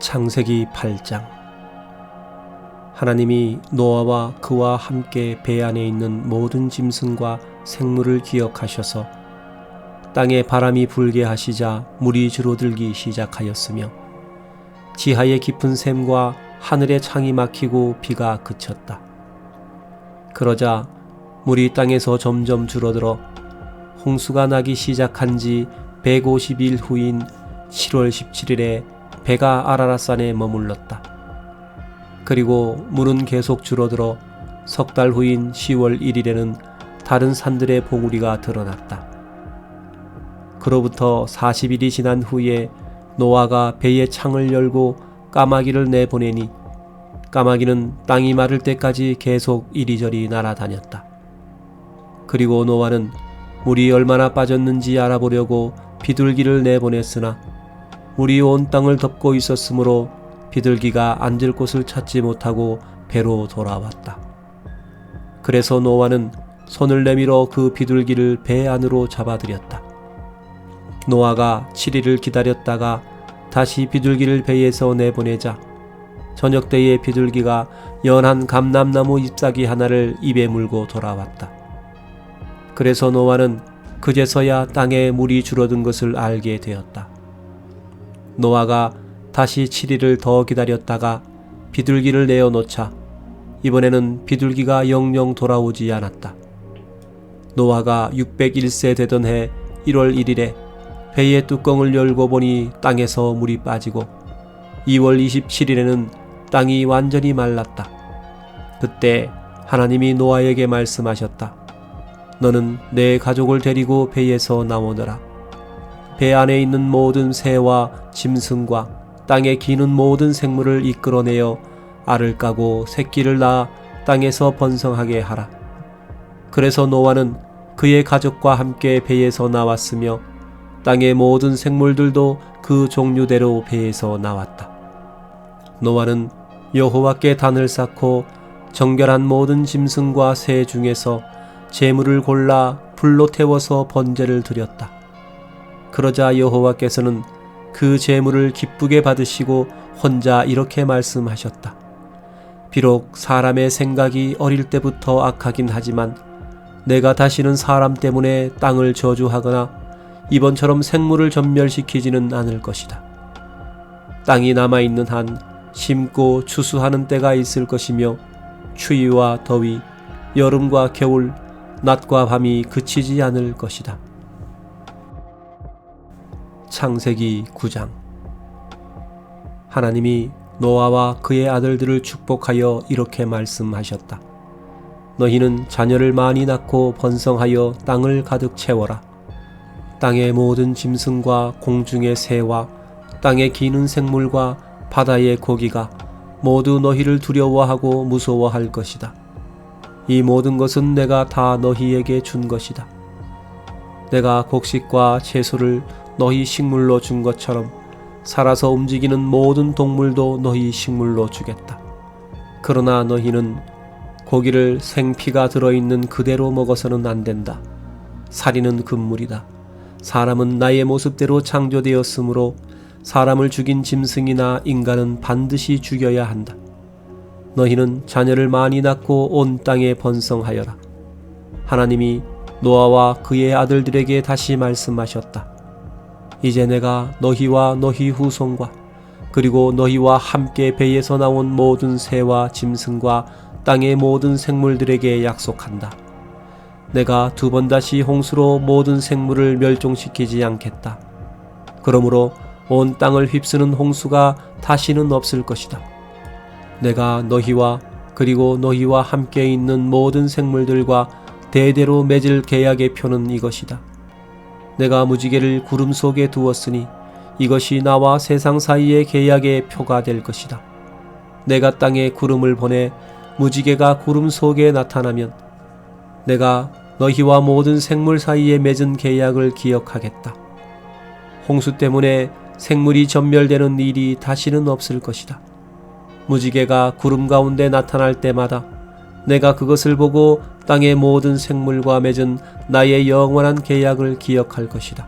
창세기 8장. 하나님이 노아와 그와 함께 배 안에 있는 모든 짐승과 생물을 기억하셔서 땅에 바람이 불게 하시자 물이 줄어들기 시작하였으며 지하의 깊은 샘과 하늘의 창이 막히고 비가 그쳤다. 그러자 물이 땅에서 점점 줄어들어 홍수가 나기 시작한 지 150일 후인 7월 17일에 배가 아라랏산에 머물렀다. 그리고 물은 계속 줄어들어 석 달 후인 10월 1일에는 다른 산들의 봉우리가 드러났다. 그로부터 40일이 지난 후에 노아가 배의 창을 열고 까마귀를 내보내니 까마귀는 땅이 마를 때까지 계속 이리저리 날아다녔다. 그리고 노아는 물이 얼마나 빠졌는지 알아보려고 비둘기를 내보냈으나 물이 온 땅을 덮고 있었으므로 비둘기가 앉을 곳을 찾지 못하고 배로 돌아왔다. 그래서 노아는 손을 내밀어 그 비둘기를 배 안으로 잡아들였다. 노아가 7일을 기다렸다가 다시 비둘기를 배에서 내보내자 저녁 때에 비둘기가 연한 감람나무 잎사귀 하나를 입에 물고 돌아왔다. 그래서 노아는 그제서야 땅에 물이 줄어든 것을 알게 되었다. 노아가 다시 7일을 더 기다렸다가 비둘기를 내어놓자 이번에는 비둘기가 영영 돌아오지 않았다. 노아가 601세 되던 해 1월 1일에 배의 뚜껑을 열고 보니 땅에서 물이 빠지고 2월 27일에는 땅이 완전히 말랐다. 그때 하나님이 노아에게 말씀하셨다. 너는 내 가족을 데리고 배에서 나오너라. 배 안에 있는 모든 새와 짐승과 땅에 기는 모든 생물을 이끌어내어 알을 까고 새끼를 낳아 땅에서 번성하게 하라. 그래서 노아는 그의 가족과 함께 배에서 나왔으며 땅의 모든 생물들도 그 종류대로 배에서 나왔다. 노아는 여호와께 단을 쌓고 정결한 모든 짐승과 새 중에서 제물을 골라 불로 태워서 번제를 드렸다. 그러자 여호와께서는 그 제물을 기쁘게 받으시고 혼자 이렇게 말씀하셨다. 비록 사람의 생각이 어릴 때부터 악하긴 하지만 내가 다시는 사람 때문에 땅을 저주하거나 이번처럼 생물을 전멸시키지는 않을 것이다. 땅이 남아있는 한 심고 추수하는 때가 있을 것이며 추위와 더위, 여름과 겨울, 낮과 밤이 그치지 않을 것이다. 창세기 9장. 하나님이 노아와 그의 아들들을 축복하여 이렇게 말씀하셨다. 너희는 자녀를 많이 낳고 번성하여 땅을 가득 채워라. 땅의 모든 짐승과 공중의 새와 땅에 기는 생물과 바다의 고기가 모두 너희를 두려워하고 무서워할 것이다. 이 모든 것은 내가 다 너희에게 준 것이다. 내가 곡식과 채소를 너희 식물로 준 것처럼 살아서 움직이는 모든 동물도 너희 식물로 주겠다. 그러나 너희는 고기를 생피가 들어있는 그대로 먹어서는 안 된다. 살인은 금물이다. 사람은 나의 모습대로 창조되었으므로 사람을 죽인 짐승이나 인간은 반드시 죽여야 한다. 너희는 자녀를 많이 낳고 온 땅에 번성하여라. 하나님이 노아와 그의 아들들에게 다시 말씀하셨다. 이제 내가 너희와 너희 후손과 그리고 너희와 함께 배에서 나온 모든 새와 짐승과 땅의 모든 생물들에게 약속한다. 내가 두 번 다시 홍수로 모든 생물을 멸종시키지 않겠다. 그러므로 온 땅을 휩쓰는 홍수가 다시는 없을 것이다. 내가 너희와 그리고 너희와 함께 있는 모든 생물들과 대대로 맺을 계약의 표는 이것이다. 내가 무지개를 구름 속에 두었으니 이것이 나와 세상 사이의 계약의 표가 될 것이다. 내가 땅에 구름을 보내 무지개가 구름 속에 나타나면 내가 너희와 모든 생물 사이에 맺은 계약을 기억하겠다. 홍수 때문에 생물이 전멸되는 일이 다시는 없을 것이다. 무지개가 구름 가운데 나타날 때마다 내가 그것을 보고 땅의 모든 생물과 맺은 나의 영원한 계약을 기억할 것이다.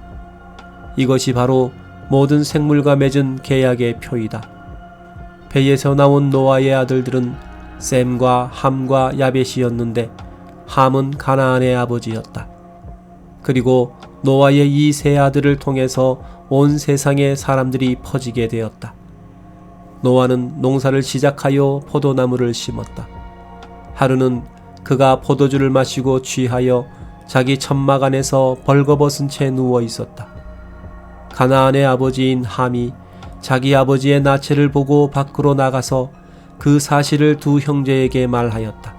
이것이 바로 모든 생물과 맺은 계약의 표이다. 배에서 나온 노아의 아들들은 셈과 함과 야벳이었는데 함은 가나안의 아버지였다. 그리고 노아의 이 세 아들을 통해서 온 세상에 사람들이 퍼지게 되었다. 노아는 농사를 시작하여 포도나무를 심었다. 하루는 그가 포도주를 마시고 취하여 자기 천막 안에서 벌거벗은 채 누워 있었다. 가나안의 아버지인 함이 자기 아버지의 나체를 보고 밖으로 나가서 그 사실을 두 형제에게 말하였다.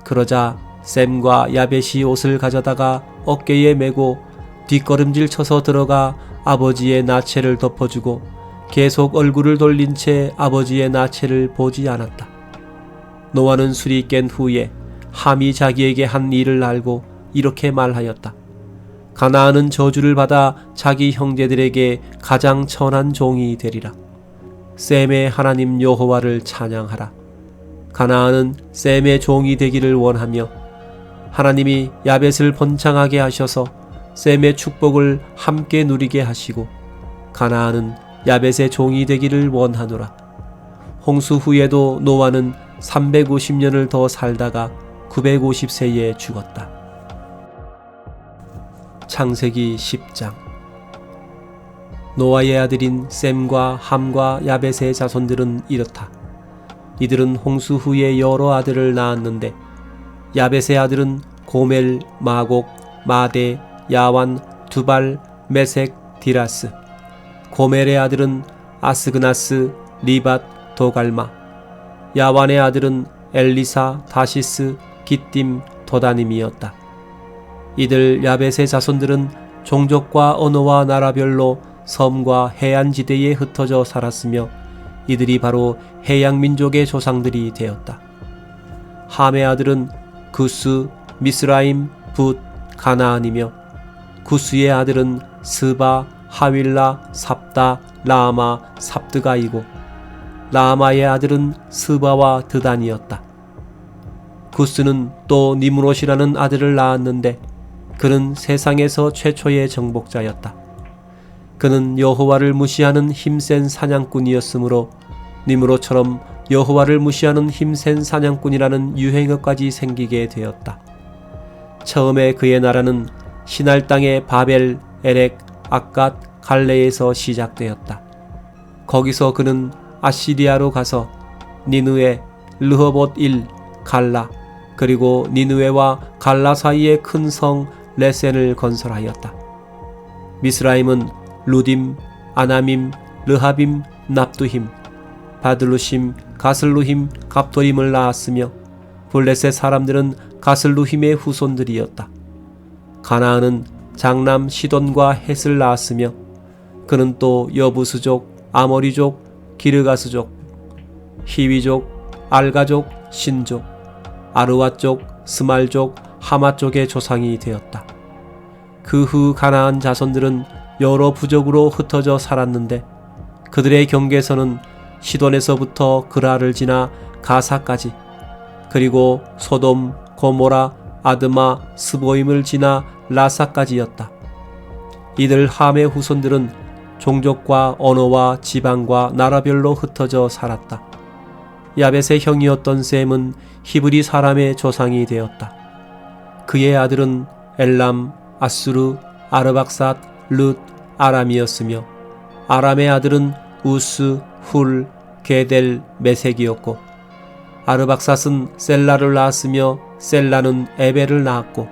그러자 셈과 야벳이 옷을 가져다가 어깨에 메고 뒷걸음질 쳐서 들어가 아버지의 나체를 덮어주고 계속 얼굴을 돌린 채 아버지의 나체를 보지 않았다. 노아는 술이 깬 후에 함이 자기에게 한 일을 알고 이렇게 말하였다. 가나안은 저주를 받아 자기 형제들에게 가장 천한 종이 되리라. 셈의 하나님 여호와를 찬양하라. 가나안은 셈의 종이 되기를 원하며 하나님이 야벳을 번창하게 하셔서 셈의 축복을 함께 누리게 하시고 가나안은 야벳의 종이 되기를 원하노라. 홍수 후에도 노아는 350년을 더 살다가 950세에 죽었다. 창세기 10장. 노아의 아들인 셈과 함과 야벳의 자손들은 이렇다. 이들은 홍수 후에 여러 아들을 낳았는데 야벳의 아들은 고멜, 마곡, 마대, 야완, 두발, 메색, 디라스. 고멜의 아들은 아스그나스, 리밧, 도갈마. 야완의 아들은 엘리사, 다시스, 기띔, 도다님이었다. 이들 야벳의 자손들은 종족과 언어와 나라별로 섬과 해안지대에 흩어져 살았으며 이들이 바로 해양민족의 조상들이 되었다. 함의 아들은 구스, 미스라임, 붓, 가나안이며 구스의 아들은 스바, 하윌라, 삽다, 라마, 삽드가이고 라마의 아들은 스바와 드단이었다. 구스는 또 니므롯이라는 아들을 낳았는데 그는 세상에서 최초의 정복자였다. 그는 여호와를 무시하는 힘센 사냥꾼이었으므로 니므롯처럼 여호와를 무시하는 힘센 사냥꾼이라는 유행어까지 생기게 되었다. 처음에 그의 나라는 시날 땅의 바벨, 에렉, 아갓, 갈레에서 시작되었다. 거기서 그는 아시리아로 가서 니느웨, 르호봇-일, 갈라, 그리고 니느웨와 갈라 사이의 큰 성 레센을 건설하였다. 미스라임은 루딤, 아나밈, 르하빔, 납두힘, 바들루심, 가슬루힘, 갑도림을 낳았으며 블레셋 사람들은 가슬루힘의 후손들이었다. 가나안은 장남 시돈과 헷을 낳았으며 그는 또 여부스족, 아모리족, 기르가스족, 히위족, 알가족, 신족, 아르와족, 스말족, 하마족의 조상이 되었다. 그 후 가나안 자손들은 여러 부족으로 흩어져 살았는데 그들의 경계선은 시돈에서부터 그라를 지나 가사까지 그리고 소돔, 고모라, 아드마, 스보임을 지나 라사까지였다. 이들 함의 후손들은 종족과 언어와 지방과 나라별로 흩어져 살았다. 야벳의 형이었던 셈은 히브리 사람의 조상이 되었다. 그의 아들은 엘람, 아수르, 아르박삿, 룻, 아람이었으며 아람의 아들은 우스, 훌, 게델, 메색이었고 아르박삿은 셀라를 낳았으며 셀라는 에벨을 낳았고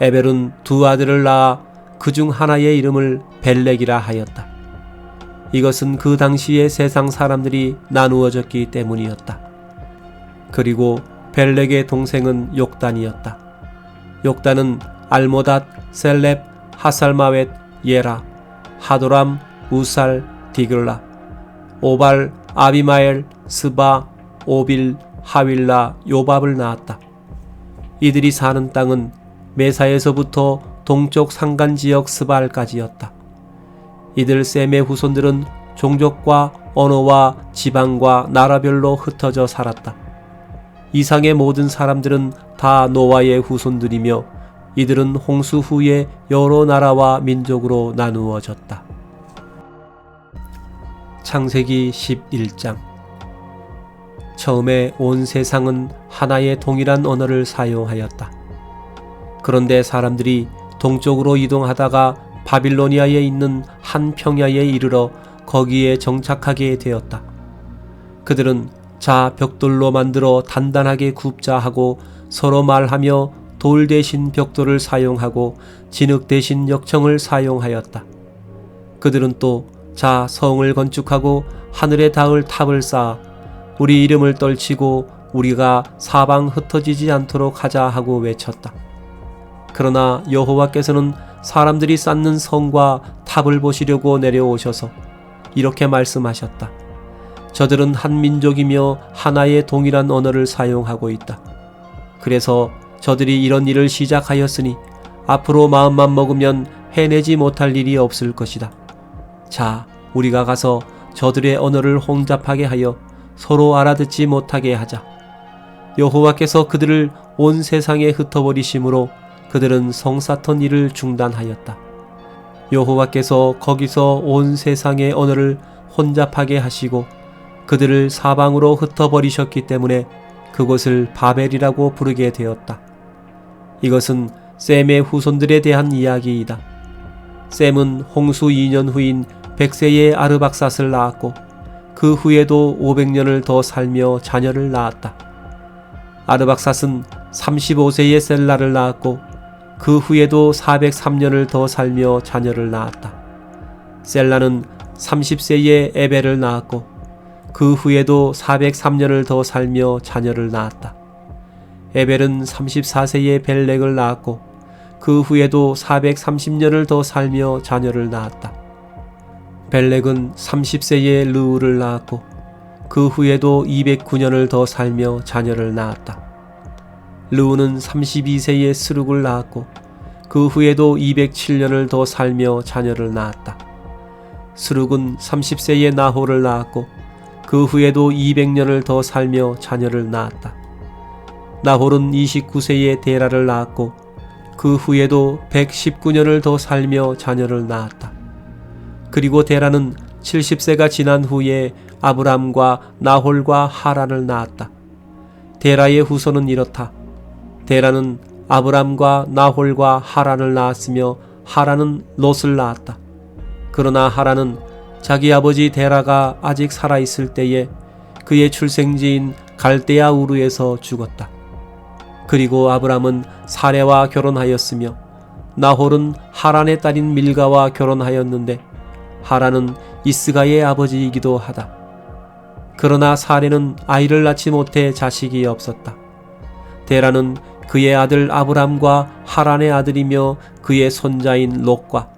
에벨은 두 아들을 낳아 그중 하나의 이름을 벨렉이라 하였다. 이것은 그 당시의 세상 사람들이 나누어졌기 때문이었다. 그리고 벨렉의 동생은 욕단이었다. 욕단은 알모닷, 셀렙, 하살마웻, 예라, 하도람, 우살, 디글라, 오발, 아비마엘, 스바, 오빌, 하윌라, 요밥을 낳았다. 이들이 사는 땅은 메사에서부터 동쪽 산간지역 스발까지였다. 이들 셈의 후손들은 종족과 언어와 지방과 나라별로 흩어져 살았다. 이상의 모든 사람들은 다 노아의 후손들이며 이들은 홍수 후에 여러 나라와 민족으로 나누어졌다. 창세기 11장. 처음에 온 세상은 하나의 동일한 언어를 사용하였다. 그런데 사람들이 동쪽으로 이동하다가 바빌로니아에 있는 한 평야에 이르러 거기에 정착하게 되었다. 그들은 자 벽돌로 만들어 단단하게 굽자 하고 서로 말하며 돌 대신 벽돌을 사용하고 진흙 대신 역청을 사용하였다. 그들은 또 자 성을 건축하고 하늘에 닿을 탑을 쌓아 우리 이름을 떨치고 우리가 사방 흩어지지 않도록 하자 하고 외쳤다. 그러나 여호와께서는 사람들이 쌓는 성과 탑을 보시려고 내려오셔서 이렇게 말씀하셨다. 저들은 한 민족이며 하나의 동일한 언어를 사용하고 있다. 그래서 저들이 이런 일을 시작하였으니 앞으로 마음만 먹으면 해내지 못할 일이 없을 것이다. 자, 우리가 가서 저들의 언어를 혼잡하게 하여 서로 알아듣지 못하게 하자. 여호와께서 그들을 온 세상에 흩어버리심으로 그들은 성사턴 일을 중단하였다. 여호와께서 거기서 온 세상의 언어를 혼잡하게 하시고 그들을 사방으로 흩어버리셨기 때문에 그곳을 바벨이라고 부르게 되었다. 이것은 셈의 후손들에 대한 이야기이다. 셈은 홍수 2년 후인 100세의 아르박삿을 낳았고 그 후에도 500년을 더 살며 자녀를 낳았다. 아르박삿은 35세의 셀라를 낳았고 그 후에도 403년을 더 살며 자녀를 낳았다. 셀라는 30세의 에벨을 낳았고 그 후에도 403년을 더 살며 자녀를 낳았다. 에벨은 34세의 벨렉을 낳았고 그 후에도 430년을 더 살며 자녀를 낳았다. 벨렉은 30세의 르우를 낳았고 그 후에도 209년을 더 살며 자녀를 낳았다. 르우는 32세의 스룩을 낳았고 그 후에도 207년을 더 살며 자녀를 낳았다. 스룩은 30세의 나홀을 낳았고 그 후에도 200년을 더 살며 자녀를 낳았다. 나홀은 29세의 데라를 낳았고 그 후에도 119년을 더 살며 자녀를 낳았다. 그리고 데라는 70세가 지난 후에 아브람과 나홀과 하란을 낳았다. 데라의 후손은 이렇다. 데라는 아브람과 나홀과 하란을 낳았으며 하란은 롯을 낳았다. 그러나 하란은 자기 아버지 데라가 아직 살아있을 때에 그의 출생지인 갈대아 우르에서 죽었다. 그리고 아브람은 사레와 결혼하였으며 나홀은 하란의 딸인 밀가와 결혼하였는데 하란은 이스가의 아버지이기도 하다. 그러나 사레는 아이를 낳지 못해 자식이 없었다. 데라는 그의 아들 아브람과 하란의 아들이며 그의 손자인 롯과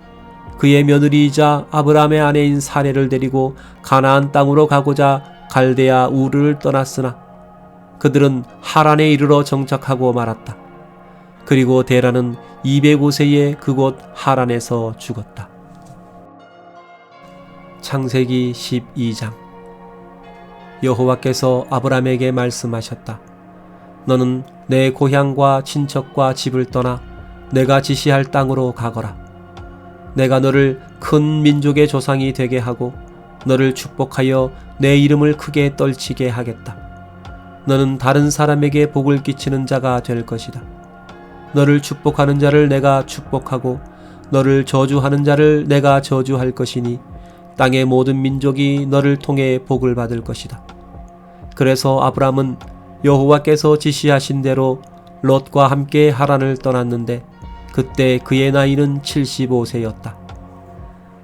그의 며느리이자 아브람의 아내인 사레를 데리고 가나안 땅으로 가고자 갈대아 우르를 떠났으나 그들은 하란에 이르러 정착하고 말았다. 그리고 데라는 205세에 그곳 하란에서 죽었다. 창세기 12장. 여호와께서 아브람에게 말씀하셨다. 너는 내 고향과 친척과 집을 떠나 내가 지시할 땅으로 가거라. 내가 너를 큰 민족의 조상이 되게 하고 너를 축복하여 내 이름을 크게 떨치게 하겠다. 너는 다른 사람에게 복을 끼치는 자가 될 것이다. 너를 축복하는 자를 내가 축복하고 너를 저주하는 자를 내가 저주할 것이니 땅의 모든 민족이 너를 통해 복을 받을 것이다. 그래서 아브람은 여호와께서 지시하신 대로 롯과 함께 하란을 떠났는데 그때 그의 나이는 75세였다.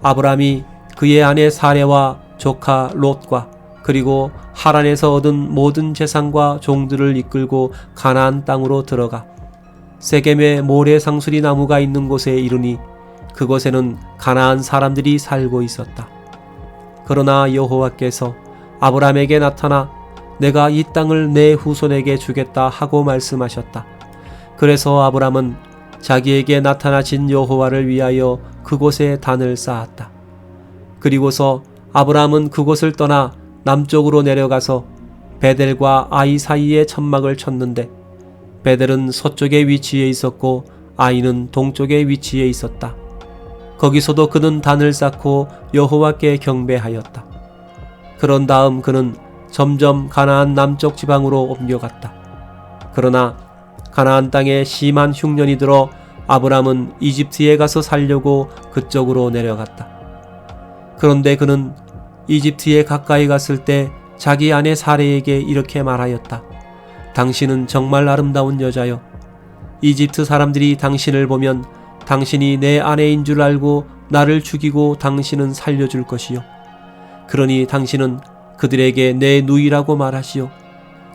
아브람이 그의 아내 사레와 조카 롯과 그리고 하란에서 얻은 모든 재산과 종들을 이끌고 가나안 땅으로 들어가 세겜에 모래상수리 나무가 있는 곳에 이르니 그곳에는 가나안 사람들이 살고 있었다. 그러나 여호와께서 아브람에게 나타나 내가 이 땅을 내 후손에게 주겠다 하고 말씀하셨다. 그래서 아브람은 자기에게 나타나신 여호와를 위하여 그곳에 단을 쌓았다. 그리고서 아브람은 그곳을 떠나 남쪽으로 내려가서 베델과 아이 사이에 천막을 쳤는데 베델은 서쪽에 위치해 있었고 아이는 동쪽에 위치해 있었다. 거기서도 그는 단을 쌓고 여호와께 경배하였다. 그런 다음 그는 점점 가나안 남쪽 지방으로 옮겨갔다. 그러나 가나안 땅에 심한 흉년이 들어 아브람은 이집트에 가서 살려고 그쪽으로 내려갔다. 그런데 그는 이집트에 가까이 갔을 때 자기 아내 사레에게 이렇게 말하였다. 당신은 정말 아름다운 여자여. 이집트 사람들이 당신을 보면 당신이 내 아내인 줄 알고 나를 죽이고 당신은 살려줄 것이요. 그러니 당신은 그들에게 내 누이라고 말하시오.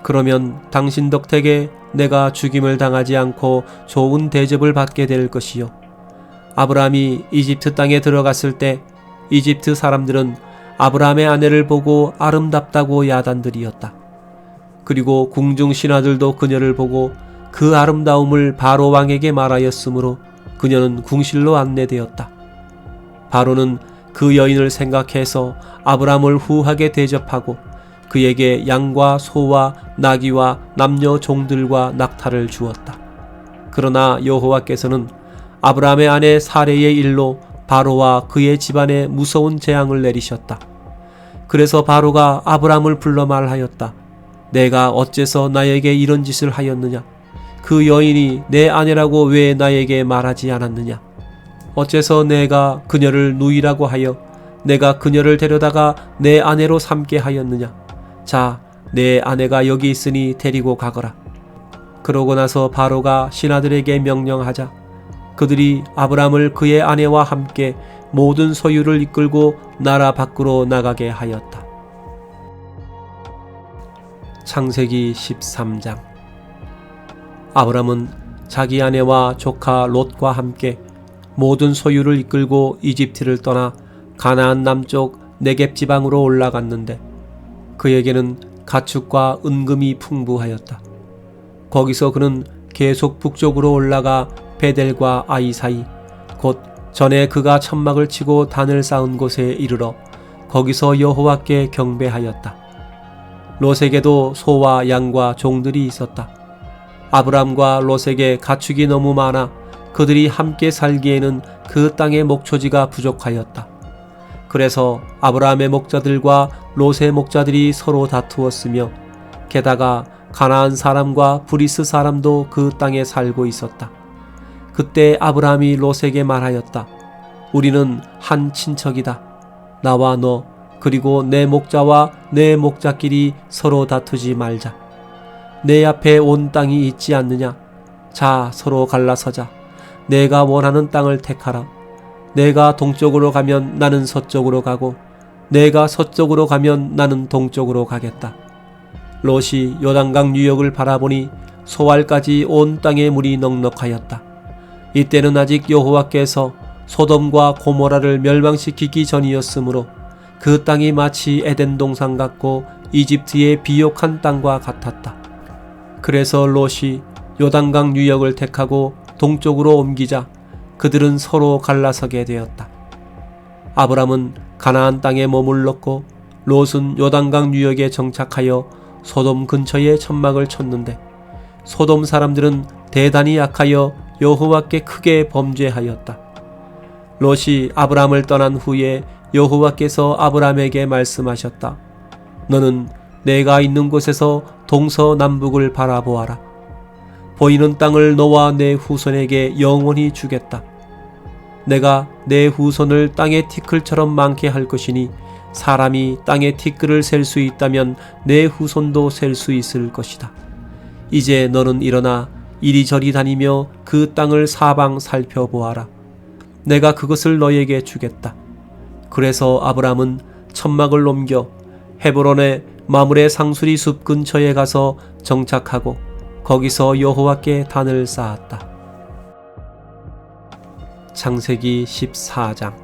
그러면 당신 덕택에 내가 죽임을 당하지 않고 좋은 대접을 받게 될 것이요. 아브라함이 이집트 땅에 들어갔을 때 이집트 사람들은 아브라함의 아내를 보고 아름답다고 야단들이었다. 그리고 궁중 신하들도 그녀를 보고 그 아름다움을 바로 왕에게 말하였으므로 그녀는 궁실로 안내되었다. 바로는 그 여인을 생각해서 아브라함을 후하게 대접하고 그에게 양과 소와 나귀와 남녀 종들과 낙타를 주었다. 그러나 여호와께서는 아브라함의 아내 사레의 일로 바로와 그의 집안에 무서운 재앙을 내리셨다. 그래서 바로가 아브라함을 불러 말하였다. 내가 어째서 나에게 이런 짓을 하였느냐? 그 여인이 내 아내라고 왜 나에게 말하지 않았느냐? 어째서 내가 그녀를 누이라고 하여 내가 그녀를 데려다가 내 아내로 삼게 하였느냐? 자, 내 아내가 여기 있으니 데리고 가거라. 그러고 나서 바로가 신하들에게 명령하자 그들이 아브람을 그의 아내와 함께 모든 소유를 이끌고 나라 밖으로 나가게 하였다. 창세기 13장. 아브람은 자기 아내와 조카 롯과 함께 모든 소유를 이끌고 이집트를 떠나 가나안 남쪽 네겝 지방으로 올라갔는데 그에게는 가축과 은금이 풍부하였다. 거기서 그는 계속 북쪽으로 올라가 베델과 아이 사이 곧 전에 그가 천막을 치고 단을 쌓은 곳에 이르러 거기서 여호와께 경배하였다. 롯에게도 소와 양과 종들이 있었다. 아브람과 롯에게 가축이 너무 많아 그들이 함께 살기에는 그 땅의 목초지가 부족하였다. 그래서 아브라함의 목자들과 롯의 목자들이 서로 다투었으며 게다가 가나안 사람과 브리스 사람도 그 땅에 살고 있었다. 그때 아브라함이 롯에게 말하였다. 우리는 한 친척이다. 나와 너 그리고 내 목자와 내 목자끼리 서로 다투지 말자. 내 앞에 온 땅이 있지 않느냐? 자, 서로 갈라서자. 내가 원하는 땅을 택하라. 내가 동쪽으로 가면 나는 서쪽으로 가고 내가 서쪽으로 가면 나는 동쪽으로 가겠다. 롯이 요단강 유역을 바라보니 소알까지 온 땅에 물이 넉넉하였다. 이때는 아직 여호와께서 소돔과 고모라를 멸망시키기 전이었으므로 그 땅이 마치 에덴 동산 같고 이집트의 비옥한 땅과 같았다. 그래서 롯이 요단강 유역을 택하고 동쪽으로 옮기자 그들은 서로 갈라서게 되었다. 아브람은 가나안 땅에 머물렀고 롯은 요단강 유역에 정착하여 소돔 근처에 천막을 쳤는데 소돔 사람들은 대단히 약하여 여호와께 크게 범죄하였다. 롯이 아브람을 떠난 후에 여호와께서 아브람에게 말씀하셨다. 너는 내가 있는 곳에서 동서남북을 바라보아라. 보이는 땅을 너와 내 후손에게 영원히 주겠다. 내가 내 후손을 땅의 티끌처럼 많게 할 것이니 사람이 땅의 티끌을 셀 수 있다면 내 후손도 셀 수 있을 것이다. 이제 너는 일어나 이리저리 다니며 그 땅을 사방 살펴보아라. 내가 그것을 너에게 주겠다. 그래서 아브람은 천막을 옮겨 헤브론의 마므레 상수리 숲 근처에 가서 정착하고 거기서 여호와께 단을 쌓았다. 창세기 14장.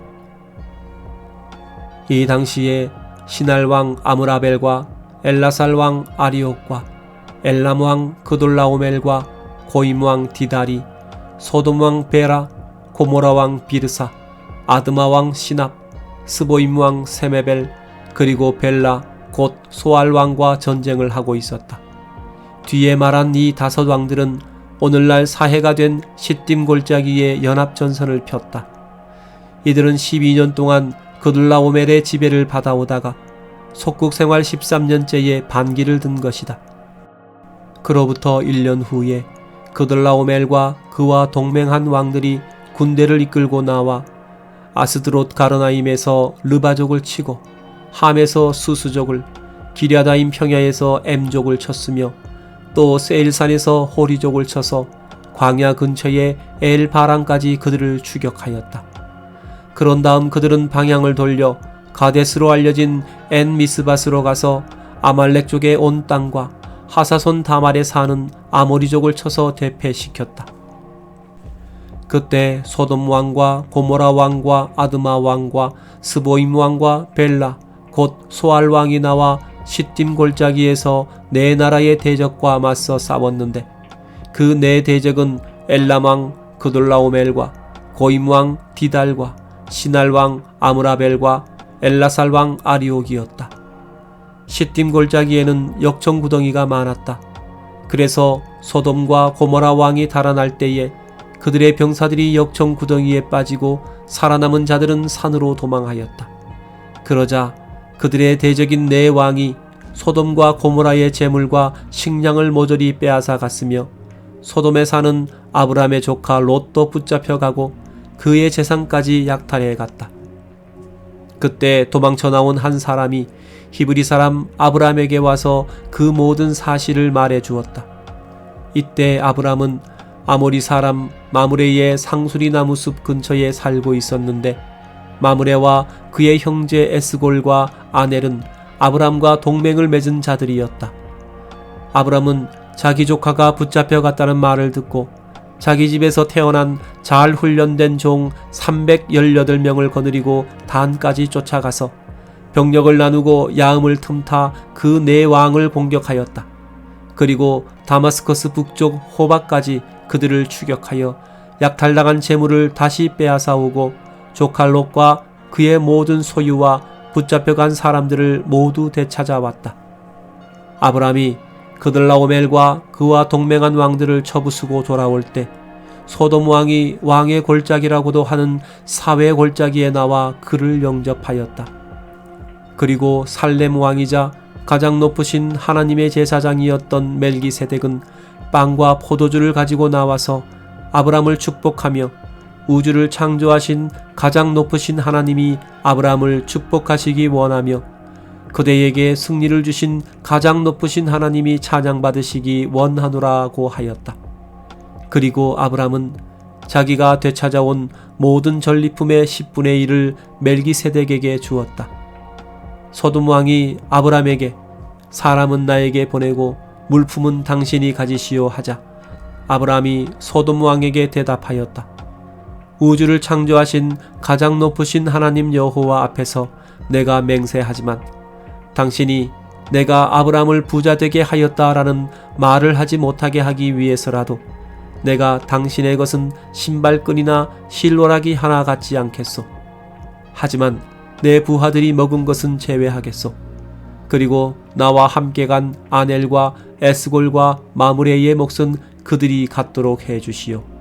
이 당시에 시날 왕 아므라벨과 엘라살 왕 아리옥과 엘람 왕 그돌라오멜과 고임 왕 디다리, 소돔 왕 베라, 고모라 왕 비르사, 아드마 왕 시납, 스보임 왕 세메벨, 그리고 벨라 곧 소알 왕과 전쟁을 하고 있었다. 뒤에 말한 이 5 왕들은 오늘날 사해가 된 시딤 골짜기에 연합전선을 폈다. 이들은 12년 동안 그둘라오멜의 지배를 받아오다가 속국 생활 13년째에 반기를 든 것이다. 그로부터 1년 후에 그들라오멜과 그와 동맹한 왕들이 군대를 이끌고 나와 아스드롯 가르나임에서 르바족을 치고 함에서 수수족을, 기랴다임 평야에서 엠족을 쳤으며 또 세일산에서 호리족을 쳐서 광야 근처의 엘바랑까지 그들을 추격하였다. 그런 다음 그들은 방향을 돌려 가데스로 알려진 엔미스밧으로 가서 아말렉 쪽의 온 땅과 하사손 다말에 사는 아모리족을 쳐서 대패시켰다. 그때 소돔 왕과 고모라 왕과 아드마 왕과 스보임 왕과 벨라 곧 소알 왕이 나와 시딤 골짜기에서 네 나라의 대적과 맞서 싸웠는데 그 네 대적은 엘람 왕 그돌라오멜과 고임 왕 디달과 시날 왕 아므라벨과 엘라살 왕 아리옥이었다. 시딤 골짜기에는 역청구덩이가 많았다. 그래서 소돔과 고모라 왕이 달아날 때에 그들의 병사들이 역청구덩이에 빠지고 살아남은 자들은 산으로 도망하였다. 그러자 그들의 대적인 네 왕이 소돔과 고모라의 재물과 식량을 모조리 빼앗아 갔으며 소돔에 사는 아브람의 조카 롯도 붙잡혀가고 그의 재산까지 약탈해 갔다. 그때 도망쳐 나온 한 사람이 히브리 사람 아브람에게 와서 그 모든 사실을 말해 주었다. 이때 아브람은 아모리 사람 마므레의 상수리 나무 숲 근처에 살고 있었는데 마므레와 그의 형제 에스골과 아넬은 아브람과 동맹을 맺은 자들이었다. 아브람은 자기 조카가 붙잡혀갔다는 말을 듣고 자기 집에서 태어난 잘 훈련된 종 318명을 거느리고 단까지 쫓아가서 병력을 나누고 야음을 틈타 그 네 왕을 공격하였다. 그리고 다마스커스 북쪽 호박까지 그들을 추격하여 약탈당한 재물을 다시 빼앗아오고 조카 롯과 그의 모든 소유와 붙잡혀간 사람들을 모두 되찾아왔다. 아브람이 그들라오멜과 그와 동맹한 왕들을 쳐부수고 돌아올 때 소돔 왕이 왕의 골짜기라고도 하는 사회 골짜기에 나와 그를 영접하였다. 그리고 살렘 왕이자 가장 높으신 하나님의 제사장이었던 멜기세덱은 빵과 포도주를 가지고 나와서 아브람을 축복하며 우주를 창조하신 가장 높으신 하나님이 아브람을 축복하시기 원하며 그대에게 승리를 주신 가장 높으신 하나님이 찬양받으시기 원하노라고 하였다. 그리고 아브람은 자기가 되찾아온 모든 전리품의 10분의 1을 멜기세덱에게 주었다. 소돔 왕이 아브람에게 사람은 나에게 보내고 물품은 당신이 가지시오 하자 아브람이 소돔 왕에게 대답하였다. 우주를 창조하신 가장 높으신 하나님 여호와 앞에서 내가 맹세하지만 당신이 내가 아브람을 부자 되게 하였다라는 말을 하지 못하게 하기 위해서라도 내가 당신의 것은 신발끈이나 실로라기 하나 갖지 않겠소. 하지만 내 부하들이 먹은 것은 제외하겠소. 그리고 나와 함께 간 아넬과 에스골과 마므레의 몫은 그들이 갖도록 해주시오.